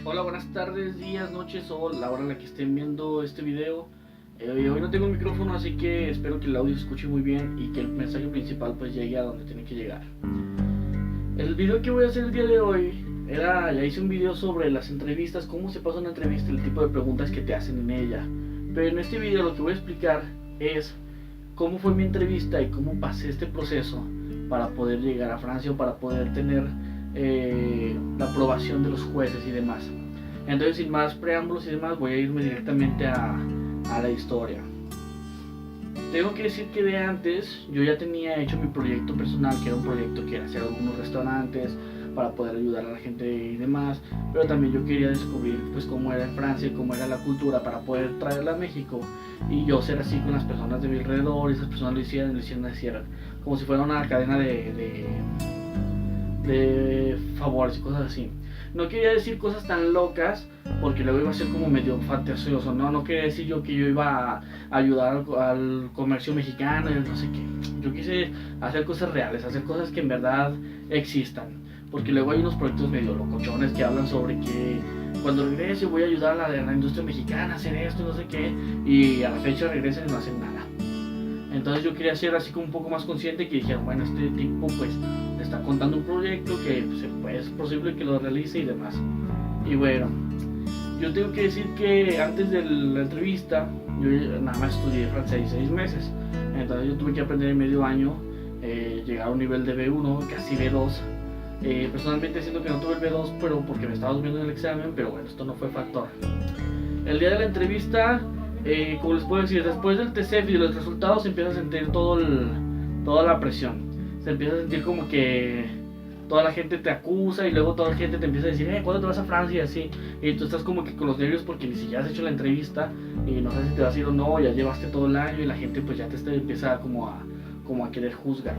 Hola, buenas tardes, días, noches o la hora en la que estén viendo este video. Hoy no tengo micrófono, así que espero que el audio se escuche muy bien y que el mensaje principal pues llegue a donde tiene que llegar. El video que voy a hacer el día de hoy ya hice un video sobre las entrevistas, cómo se pasa una entrevista y el tipo de preguntas que te hacen en ella. Pero en este video lo que voy a explicar es cómo fue mi entrevista y cómo pasé este proceso para poder llegar a Francia o para poder tener la aprobación de los jueces y demás. Entonces, sin más preámbulos y demás, voy a irme directamente a la historia. Tengo que decir que de antes yo ya tenía hecho mi proyecto personal, que era un proyecto que era hacer algunos restaurantes para poder ayudar a la gente y demás, pero también yo quería descubrir pues cómo era en Francia, cómo era la cultura para poder traerla a México y yo ser así con las personas de mi alrededor, y esas personas lo hicieran, como si fuera una cadena de favores y cosas así. No quería decir cosas tan locas porque luego iba a ser como medio fantasioso, no quería decir yo que yo iba a ayudar al comercio mexicano y no sé qué. Yo quise hacer cosas reales, hacer cosas que en verdad existan, porque luego hay unos proyectos medio locochones que hablan sobre que cuando regrese voy a ayudar a la industria mexicana a hacer esto y no sé qué, y a la fecha regresan y no hacen nada. Entonces yo quería ser así como un poco más consciente, que dijeran, bueno, este tipo pues le está contando un proyecto que pues, es posible que lo realice y demás. Y bueno, yo tengo que decir que antes de la entrevista yo nada más estudié francés 6 meses. Entonces yo tuve que aprender en medio año, llegar a un nivel de B1, casi B2. Personalmente siento que no tuve el B2, pero porque me estaba durmiendo en el examen, pero bueno, esto no fue factor. El día de la entrevista, como les puedo decir, después del TCF y de los resultados se empieza a sentir toda la presión. Se empieza a sentir como que toda la gente te acusa y luego toda la gente te empieza a decir, ¿cuándo te vas a Francia? Y así. Y tú estás como que con los nervios porque ni siquiera has hecho la entrevista y no sabes si te vas a ir o no, ya llevaste todo el año y la gente pues ya te empieza como a querer juzgar.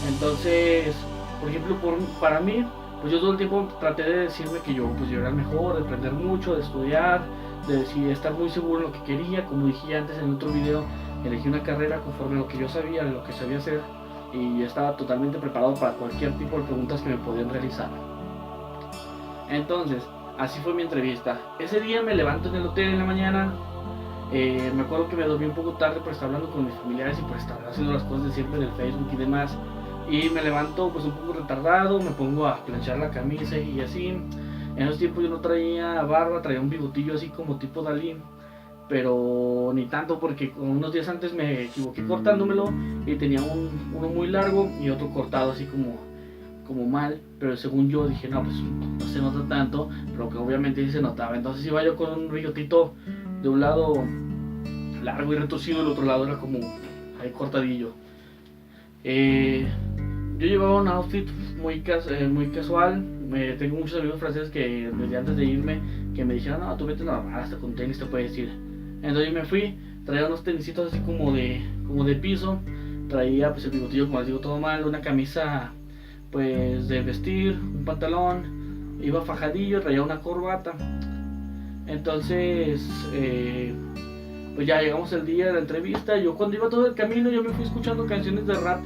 Entonces, por ejemplo, para mí, pues yo todo el tiempo traté de decirme que yo era el mejor, de aprender mucho, de estudiar, de estar muy seguro en lo que quería. Como dije antes en otro video, elegí una carrera conforme a lo que yo sabía, lo que sabía hacer, y estaba totalmente preparado para cualquier tipo de preguntas que me podían realizar. Entonces, así fue mi entrevista. Ese día me levanto en el hotel en la mañana. Me acuerdo que me dormí un poco tarde por estar hablando con mis familiares y por estar haciendo las cosas de siempre en el Facebook y demás. Y me levanto pues un poco retardado, me pongo a planchar la camisa y así. En esos tiempos yo no traía barba, traía un bigotillo así como tipo Dalí, pero ni tanto, porque unos días antes me equivoqué cortándomelo y tenía uno muy largo y otro cortado así como mal, pero según yo dije no, pues no se nota tanto, pero que obviamente sí se notaba. Entonces iba yo con un bigotito de un lado largo y retorcido, el otro lado era como ahí cortadillo. Yo llevaba un outfit muy casual. Tengo muchos amigos franceses que desde antes de irme que me dijeron, no, tú vete normal, hasta con tenis te puedes ir. Entonces yo me fui, traía unos tenisitos así como de piso, traía pues el bigotillo como les digo todo mal, una camisa pues de vestir, un pantalón, iba fajadillo, traía una corbata. Entonces pues ya llegamos el día de la entrevista. Yo cuando iba todo el camino yo me fui escuchando canciones de rap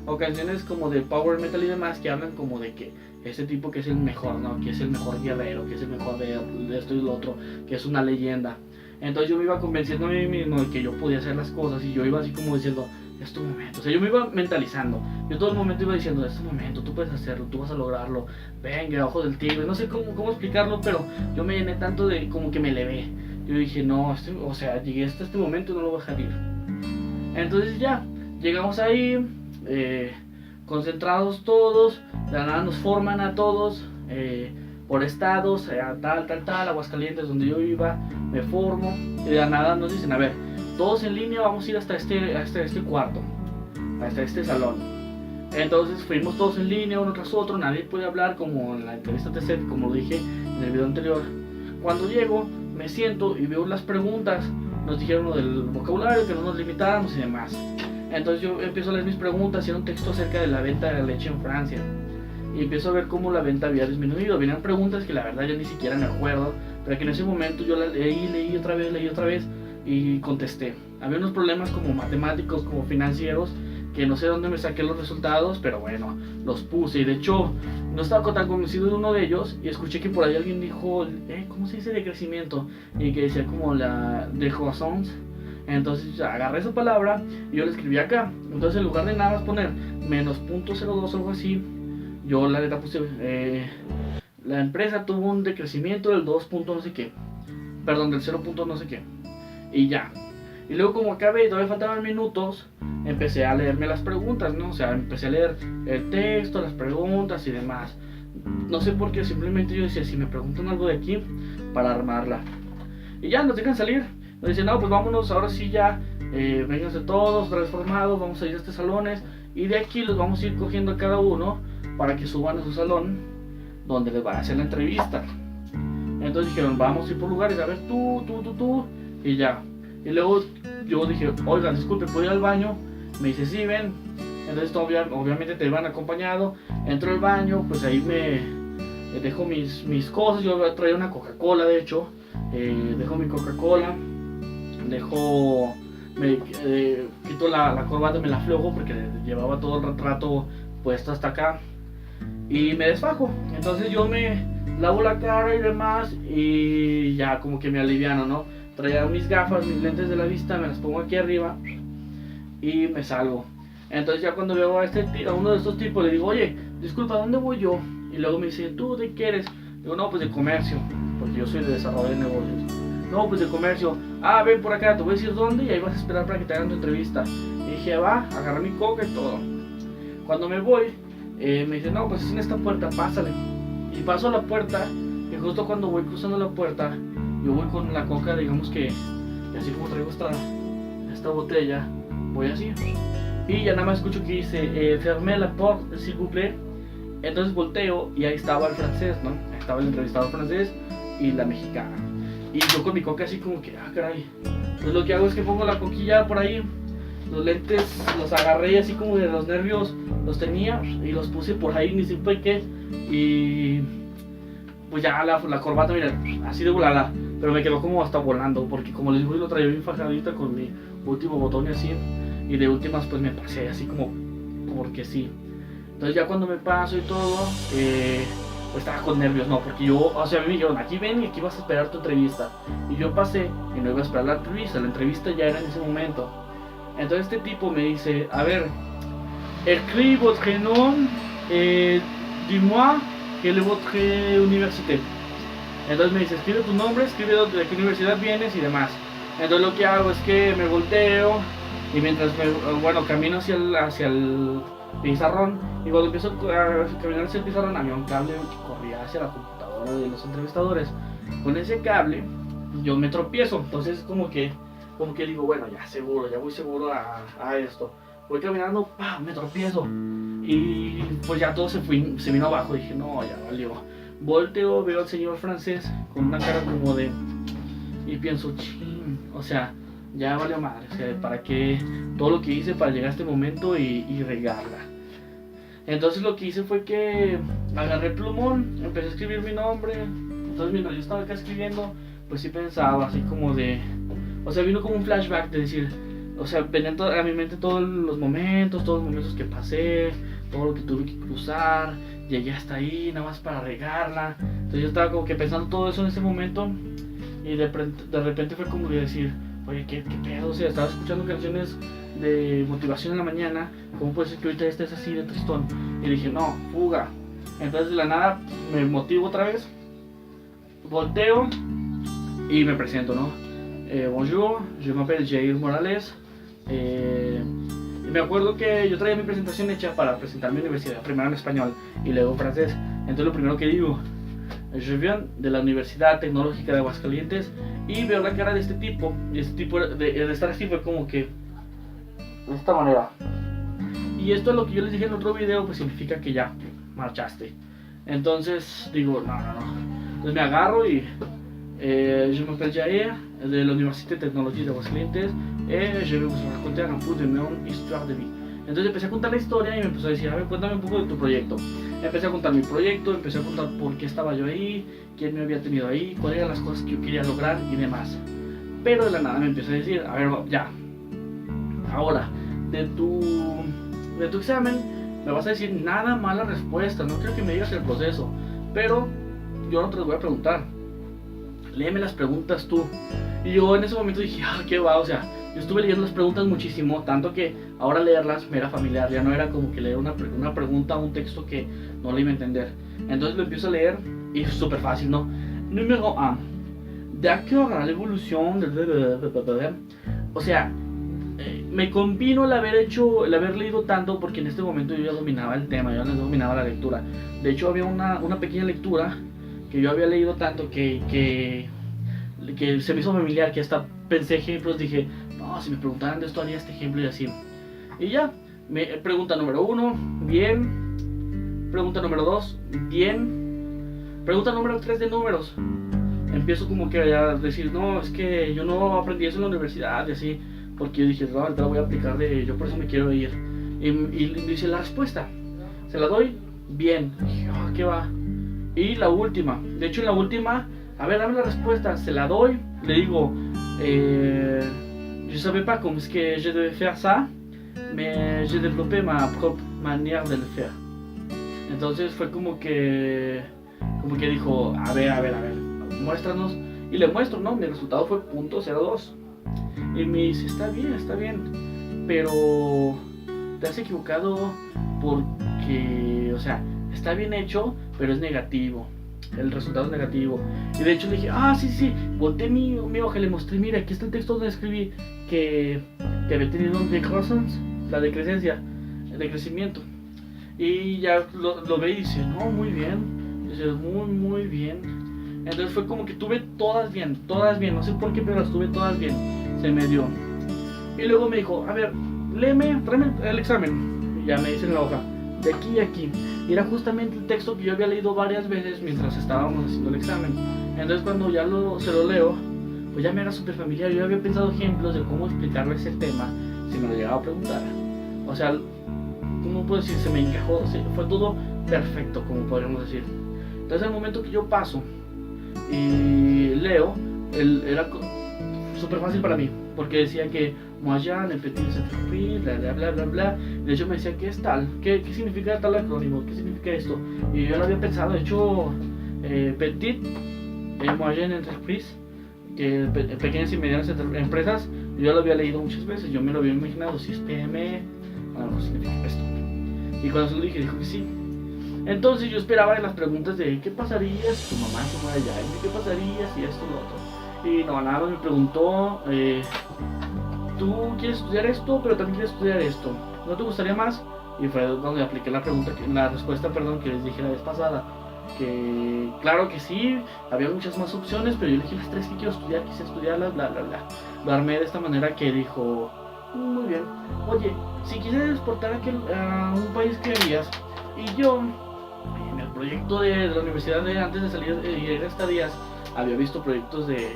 o canciones como de power metal y demás, que hablan como de que ese tipo que es el mejor, ¿no? Que es el mejor guerrero, que es el mejor de esto y lo otro, que es una leyenda. Entonces yo me iba convenciendo a mí mismo de que yo podía hacer las cosas y yo iba así como diciendo, es tu momento. O sea, yo me iba mentalizando. Yo todo el momento iba diciendo, es tu momento, tú puedes hacerlo, tú vas a lograrlo. Venga, ojo del tigre. No sé cómo explicarlo, pero yo me llené tanto de como que me elevé. Yo dije, no, o sea, llegué hasta este momento y no lo voy a dejar ir. Entonces ya, llegamos ahí, concentrados todos, de la nada nos forman a todos por estados, tal, Aguascalientes donde yo iba, me formo, y de la nada nos dicen, a ver, todos en línea vamos a ir hasta este cuarto, hasta este salón. Entonces fuimos todos en línea, uno tras otro, nadie puede hablar como en la entrevista TCF, como lo dije en el video anterior. Cuando llego, me siento y veo las preguntas, nos dijeron lo del vocabulario, que no nos limitáramos y demás. Entonces yo empiezo a leer mis preguntas y era un texto acerca de la venta de la leche en Francia. Y empiezo a ver cómo la venta había disminuido. Venían preguntas que la verdad yo ni siquiera me acuerdo, pero que en ese momento yo las leí otra vez y contesté. Había unos problemas como matemáticos, como financieros, que no sé dónde me saqué los resultados, pero bueno, los puse. Y de hecho, no estaba tan convencido de uno de ellos y escuché que por ahí alguien dijo, ¿cómo se dice de crecimiento? Y que decía como la de croissants. Entonces agarré esa palabra y yo la escribí acá. Entonces en lugar de nada más poner menos .02 o algo así, yo la neta puse, la empresa tuvo un decrecimiento del 2. No sé qué, perdón, del 0. No sé qué. Y ya. Y luego como acabé y todavía faltaban minutos, empecé a leerme las preguntas, ¿no? O sea, empecé a leer el texto, las preguntas y demás. No sé por qué, simplemente yo decía, si me preguntan algo de aquí, para armarla. Y ya, nos dejan salir. Nos dicen, no, pues vámonos, ahora sí ya, vénganse todos, transformados, vamos a ir a estos salones. Y de aquí los vamos a ir cogiendo a cada uno para que suban a su salón, donde les van a hacer la entrevista. Entonces dijeron, vamos a ir por lugares, a ver, tú, y ya. Y luego yo dije, oigan, disculpe, ¿puedo ir al baño? Me dice, sí, ven. Entonces obviamente te van acompañado. Entro al baño, pues ahí me dejo mis cosas. Yo traía una Coca-Cola, de hecho. Dejo mi Coca-Cola. Quito la corbata, me la aflojo porque llevaba todo el rato puesto hasta acá. Y me desfajo. Entonces yo me lavo la cara y demás. Y ya como que me aliviano, ¿no? Traía mis gafas, mis lentes de la vista, me las pongo aquí arriba y me salgo. Entonces ya cuando veo a uno de estos tipos le digo, oye, disculpa, ¿dónde voy yo? Y luego me dice, ¿tú de qué eres? Digo, no, pues de comercio, porque yo soy de desarrollo de negocios. No, pues de comercio. Ah, ven por acá, te voy a decir dónde y ahí vas a esperar para que te hagan tu entrevista. Y dije, va, agarré mi coca y todo. Cuando me voy, me dice, no, pues es en esta puerta, pásale. Y paso a la puerta y justo cuando voy cruzando la puerta, yo voy con la coca, digamos que así como traigo esta botella, voy así. Y ya nada más escucho que dice, fermez la porte, s'il vous plaît. Entonces volteo y ahí estaba el francés, ¿no? Estaba el entrevistador francés y la mexicana. Y yo con mi coca así como que, caray. Entonces lo que hago es que pongo la coquilla por ahí. Los lentes los agarré así como de los nervios, los tenía y los puse por ahí, ni siquiera qué. Y pues ya la corbata, mira, así de volada. Pero me quedó como hasta volando, porque como les digo, lo traía bien fajadita con mi último botón y así. Y de últimas pues me pasé así como porque sí. Entonces ya cuando me paso y todo, pues estaba con nervios, ¿no? Porque yo, o sea, a mí me dijeron, aquí ven y aquí vas a esperar tu entrevista. Y yo pasé y no iba a esperar la entrevista ya era en ese momento. Entonces este tipo me dice, a ver, écris votre nom, dis-moi quelle est votre université. Entonces me dice, escribe tu nombre, escribe de qué universidad vienes y demás. Entonces lo que hago es que me volteo y mientras camino hacia el pizarrón, y cuando empiezo a caminar hacia el pizarrón había un cable que corría hacia la computadora de los entrevistadores. Con ese cable yo me tropiezo, entonces como que digo, bueno, ya voy seguro a esto. Voy caminando, me tropiezo y pues ya todo se vino abajo. Dije, no, ya valió. Volteo, veo al señor francés con una cara como de... Y pienso, o sea, ya valió madre. O sea, ¿para qué? Todo lo que hice para llegar a este momento y regarla. Entonces lo que hice fue que agarré el plumón, empecé a escribir mi nombre. Entonces mientras yo estaba acá escribiendo, pues sí pensaba así como de... O sea, vino como un flashback de decir... O sea, venían a mi mente todos los momentos que pasé, todo lo que tuve que cruzar, llegué hasta ahí nada más para regarla. Entonces yo estaba como que pensando todo eso en ese momento y de repente fue como de decir, oye, ¿qué pedo? O sea, estaba escuchando canciones de motivación en la mañana, ¿cómo puede ser que ahorita estés así de tristón? Y dije, no, fuga. Entonces de la nada me motivo otra vez, volteo y me presento, ¿no? Bonjour, je m'appelle Jair Morales. Y me acuerdo que yo traía mi presentación hecha para presentar mi universidad, primero en español y luego en francés. Entonces lo primero que digo, je viens de la Universidad Tecnológica de Aguascalientes, y veo la cara de este tipo, y este tipo de estar así fue como que de esta manera. Y esto es lo que yo les dije en otro video, pues significa que ya marchaste. Entonces digo, no. Entonces me agarro y je m'appelle Jair, de la Université Technologie de Aguascalientes, et je vais vous raconter un peu de mon histoire de vie. Entonces empecé a contar la historia y me empezó a decir, a ver, cuéntame un poco de tu proyecto. Empecé a contar mi proyecto, empecé a contar por qué estaba yo ahí, quién me había tenido ahí, cuáles eran las cosas que yo quería lograr y demás. Pero de la nada me empezó a decir, a ver, ya, ahora, de tu de tu examen me vas a decir nada más la respuesta, no quiero que me digas el proceso, pero yo no te lo voy a preguntar, léeme las preguntas tú. Y yo en ese momento dije, qué va, o sea, yo estuve leyendo las preguntas muchísimo, tanto que ahora leerlas me era familiar, ya no era como que leer una pregunta o un texto que no le iba a entender. Entonces lo empiezo a leer y es súper fácil, ¿no? Número 1. D'accord à l'évolution de... O sea, me convino el haber leído tanto, porque en este momento yo ya dominaba el tema, yo ya dominaba la lectura. De hecho había una pequeña lectura que yo había leído tanto que se me hizo familiar, que hasta pensé ejemplos, dije, no, si me preguntaran de esto haría este ejemplo y así. Y ya, pregunta número 1, bien. Pregunta número 2, bien. Pregunta número 3 de números. Empiezo como que a decir, no, es que yo no aprendí eso en la universidad y así, porque yo dije, no, la voy a aplicar yo por eso me quiero ir. Y dice la respuesta, se la doy, bien. Y dije, ¿qué va? Y la última, de hecho en la última, a ver, dame la respuesta, se la doy, le digo, je savais pas comment est-ce que je devais faire ça, mais j'ai développé ma propre manière de le faire. Entonces fue como que dijo, a ver, muéstranos, y le muestro, ¿no? Mi resultado fue .02. Y me dice, está bien, pero te has equivocado porque, o sea, está bien hecho, pero es negativo. El resultado es negativo. Y de hecho le dije, sí, volteé mi hoja y le mostré, mira, aquí está el texto donde escribí que había tenido un decroissance, la decrecencia, el decrecimiento. Y ya lo ve y dice, no, muy bien. Dice, muy bien. Entonces fue como que tuve todas bien, no sé por qué, pero las tuve todas bien. Se me dio. Y luego me dijo, a ver, tráeme el examen. Y ya me dice en la hoja, de aquí a aquí. Y era justamente el texto que yo había leído varias veces mientras estábamos haciendo el examen. Entonces cuando ya se lo leo, pues ya me era súper familiar. Yo había pensado ejemplos de cómo explicarle ese tema si me lo llegaba a preguntar. O sea, ¿cómo puedo decir? Se me encajó, fue todo perfecto, como podríamos decir. Entonces al momento que yo paso y leo, era súper fácil para mí, porque decía que Moyan, el petit entreprise, bla. De hecho me decía, ¿qué es tal? ¿Qué significa tal acrónimo? ¿Qué significa esto? Y yo lo había pensado, de hecho, petit, Moyen entreprise, que pequeñas y medianas empresas, yo lo había leído muchas veces, yo me lo había imaginado, si es PM, a lo mejor significa esto. Y cuando se lo dije, dijo que sí. Entonces yo esperaba en las preguntas de ¿qué pasaría si tu mamá se muere allá? ¿Qué pasaría si esto o lo otro? Y no, nada más me preguntó, tú quieres estudiar esto, pero también quieres estudiar esto, ¿no te gustaría más? Y fue donde apliqué la respuesta que les dije la vez pasada, que claro que sí, había muchas más opciones, pero yo elegí las 3 que quiero estudiar, quise estudiarlas, bla. Lo armé de esta manera que dijo, muy bien, oye, si quieres exportar a un país, ¿qué harías? Y yo, en el proyecto de la universidad antes de salir y ir a estadías, había visto proyectos de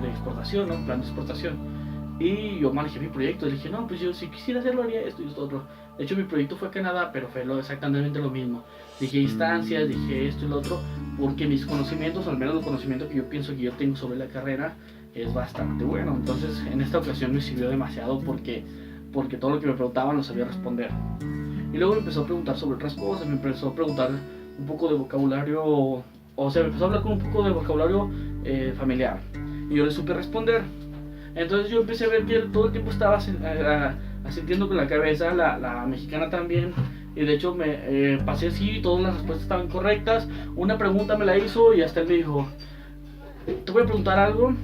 exportación, ¿no? Plan de exportación. Y yo manejé mi proyecto, le dije, no, pues yo si quisiera hacerlo haría esto y esto otro. De hecho mi proyecto fue a Canadá, pero fue exactamente lo mismo. Dije instancias, dije esto y lo otro, porque mis conocimientos, al menos el conocimiento que yo pienso que yo tengo sobre la carrera, es bastante bueno. Entonces en esta ocasión me sirvió demasiado porque todo lo que me preguntaban lo sabía responder. Y luego me empezó a preguntar sobre otras cosas, me empezó a preguntar un poco de vocabulario, o sea, me empezó a hablar con un poco de vocabulario familiar. Y yo le supe responder. Entonces yo empecé a ver que él todo el tiempo estaba asintiendo con la cabeza, la mexicana también. Y de hecho me pasé así, todas las respuestas estaban correctas. Una pregunta me la hizo y hasta él me dijo, te voy a preguntar algo,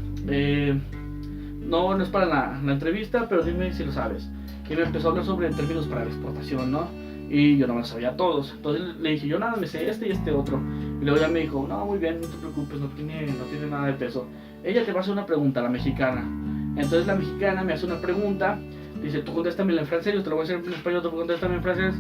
no es para la entrevista, pero dime si lo sabes. Y me empezó a hablar sobre términos para la exportación, ¿no? Y yo no me lo sabía todos. Entonces le dije, yo nada, me sé este y este otro. Y luego ya me dijo, no, muy bien, no te preocupes, no tiene nada de peso. Ella te va a hacer una pregunta, la mexicana. Entonces la mexicana me hace una pregunta, dice, tú contéstame en francés, yo te lo voy a hacer en español, tú contéstame en francés.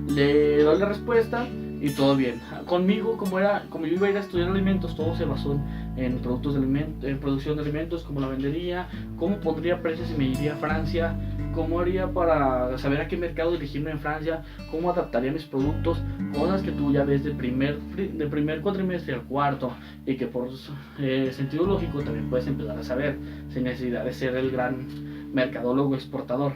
Le doy la respuesta y todo bien. Conmigo, como yo iba a ir a estudiar alimentos, todo se basó en productos de alimentos, en producción de alimentos, cómo la vendería, cómo pondría precios si me iría a Francia, cómo haría para saber a qué mercado dirigirme en Francia, cómo adaptaría mis productos, cosas que tú ya ves de primer cuatrimestre al cuarto y que por sentido lógico también puedes empezar a saber sin necesidad de ser el gran mercadólogo exportador.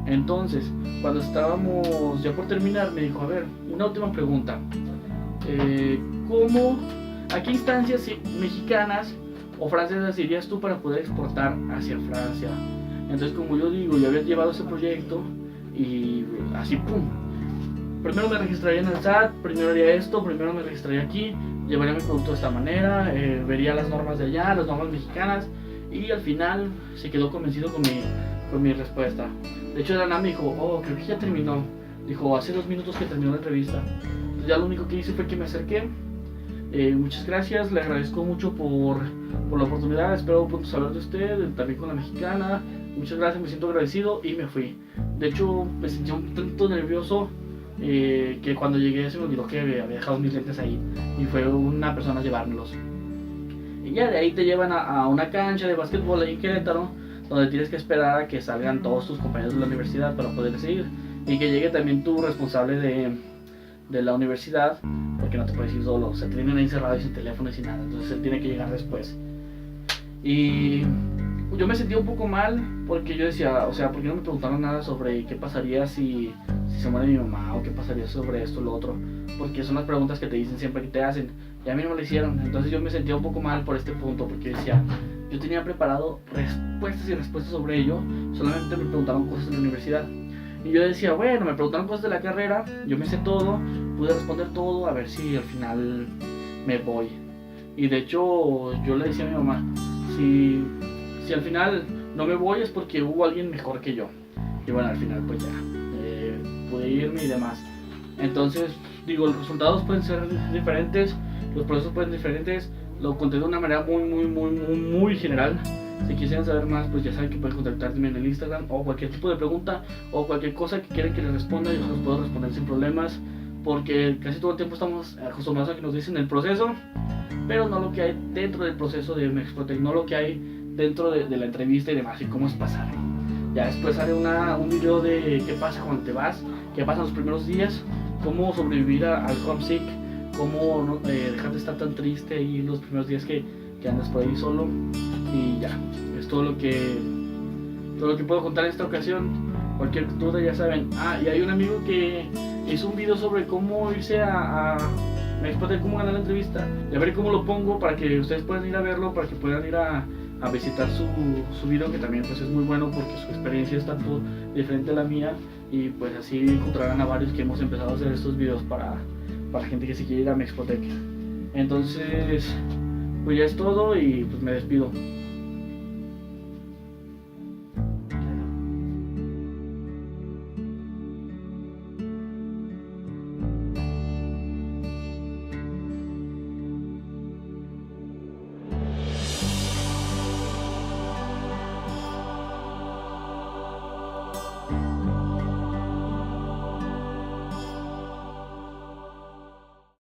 Entonces, cuando estábamos ya por terminar, me dijo, a ver, una última pregunta. ¿Cómo, a qué instancias mexicanas o francesas irías tú para poder exportar hacia Francia? Entonces, como yo digo, yo había llevado ese proyecto y así, pum. Primero me registraría en el SAT, primero haría esto, primero me registraría aquí, llevaría mi producto de esta manera, vería las normas de allá, las normas mexicanas, y al final se quedó convencido con mi respuesta. De hecho, Dana me dijo, oh, creo que ya terminó. Dijo, hace 2 minutos que terminó la entrevista. Entonces, ya lo único que hice fue que me acerqué. Muchas gracias, le agradezco mucho por la oportunidad, espero pronto saber de usted, también con la mexicana. Muchas gracias, me siento agradecido y me fui. De hecho, me sentí un tanto nervioso que cuando llegué se me olvidó que había dejado mis lentes ahí y fue una persona a llevármelos. Y ya de ahí te llevan a una cancha de básquetbol ahí en Querétaro, donde tienes que esperar a que salgan todos tus compañeros de la universidad para poder seguir y que llegue también tu responsable de la universidad, porque no te puedes ir solo, se tienen ahí encerrados sin teléfono y sin nada, entonces él tiene que llegar después. Y yo me sentía un poco mal porque yo decía, o sea, ¿por qué no me preguntaron nada sobre qué pasaría si se muere mi mamá o qué pasaría sobre esto o lo otro? Porque son las preguntas que te dicen siempre que te hacen y a mí no me lo hicieron. Entonces yo me sentía un poco mal por este punto porque decía, yo tenía preparado respuestas y respuestas sobre ello, solamente me preguntaron cosas de la universidad. Y yo decía, bueno, me preguntaron cosas de la carrera, yo me sé todo, pude responder todo, a ver si al final me voy. Y de hecho yo le decía a mi mamá, si al final no me voy es porque hubo alguien mejor que yo. Y bueno, al final pues ya pude irme y demás. Entonces, digo, los resultados pueden ser diferentes, los procesos pueden ser diferentes. Lo conté de una manera muy general. Si quisieran saber más, pues ya saben que pueden contactarme en el Instagram o cualquier tipo de pregunta o cualquier cosa que quieran que les responda, yo los puedo responder sin problemas, porque casi todo el tiempo estamos acostumbrados a que nos dicen el proceso, pero no lo que hay dentro del proceso de Mexprotec, no lo que hay dentro de la entrevista y demás, y cómo es pasar. Ya después haré un video de qué pasa cuando te vas, qué pasa los primeros días, cómo sobrevivir al homesick, cómo no, dejar de estar tan triste y los primeros días que andas por ahí solo. Y ya, es todo lo que puedo contar en esta ocasión. Cualquier duda ya saben. Y hay un amigo que hizo un video sobre cómo irse a Mexprotec, cómo ganar la entrevista, y a ver cómo lo pongo para que ustedes puedan ir a verlo, para que puedan ir a visitar su video, que también pues es muy bueno porque su experiencia es tanto diferente a la mía, y pues así encontrarán a varios que hemos empezado a hacer estos videos para gente que se quiere ir a Mexprotec. Entonces pues ya es todo y pues me despido.